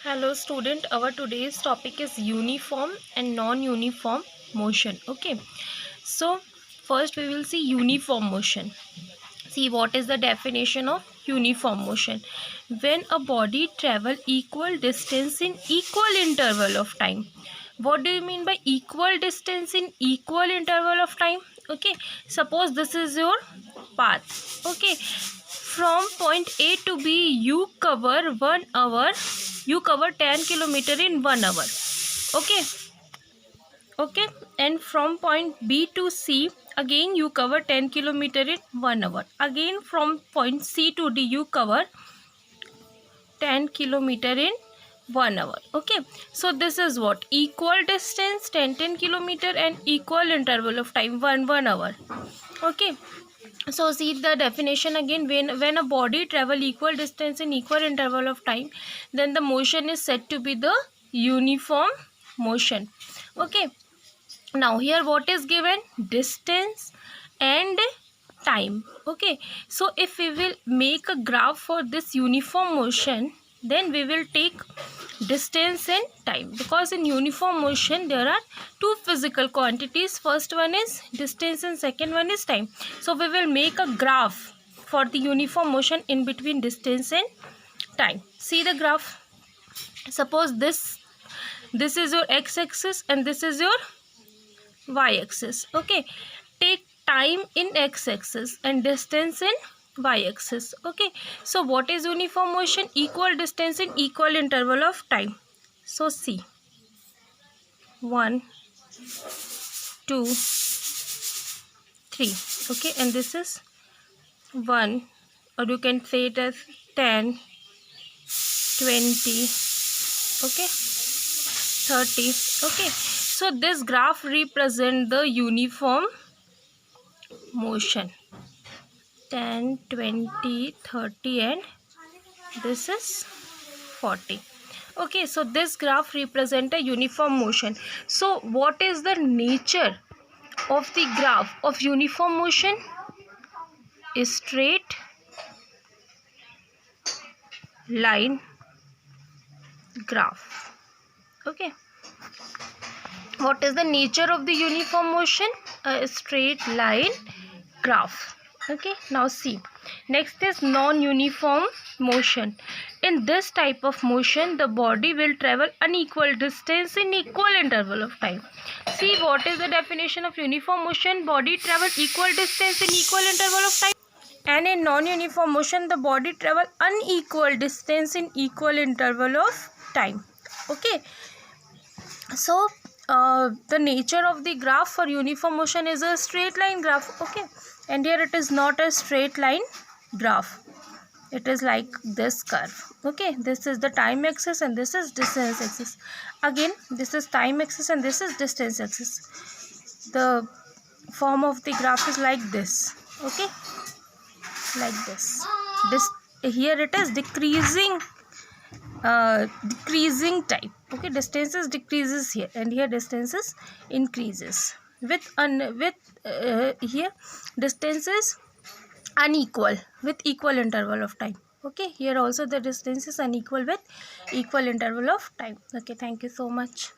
Hello student, our today's topic is uniform and non-uniform motion. Okay, so first we will see uniform motion. See what is the definition of uniform motion. When a body travel equal distance in equal interval of time. What do you mean by equal distance in equal interval of time? Okay, suppose this is your path. Okay, from point A to B you cover 1 hour. You cover 10 kilometer in 1 hour. Okay, and from point B to C again you cover 10 kilometer in 1 hour. Again from point C to D you cover 10 kilometer in 1 hour. Okay, so this is what equal distance 10 kilometer and equal interval of time 1 hour. Okay, so see the definition again. When a body travel equal distance in equal interval of time, then the motion is said to be the uniform motion. Okay, now here what is given? Distance and time. Okay, so if we will make a graph for this uniform motion, then we will take distance and time, because in uniform motion there are two physical quantities. First one is distance and second one is time. So we will make a graph for the uniform motion in between distance and time. See the graph. Suppose this is your x-axis and this is your y-axis. Okay, take time in x-axis and distance in y-axis. Okay, so what is uniform motion? Equal distance in equal interval of time. So see, 1 2 3. Okay, and this is 1, or you can say it as 10 20. Okay, 30. Okay, so this graph represents the uniform motion. 10 20 30 and this is 40. Okay, so this graph represents a uniform motion. So what is the nature of the graph of uniform motion? A straight line graph. Okay, what is the nature of the uniform motion? A straight line graph. Okay, now see, next is non-uniform motion. In this type of motion, the body will travel unequal distance in equal interval of time. See, what is the definition of uniform motion? Body travel equal distance in equal interval of time. And in non-uniform motion, the body travel unequal distance in equal interval of time. Okay, so the nature of the graph for uniform motion is a straight line graph. Okay, and here it is not a straight line graph, it is like this curve. Okay, this is the time axis and this is distance axis. Again, this is time axis and this is distance axis. The form of the graph is like this. Okay, like this. Here it is decreasing type. Okay, distances decreases here and here distances increases with here distances unequal with equal interval of time. Okay, here also the distance is unequal with equal interval of time. Okay, thank you so much.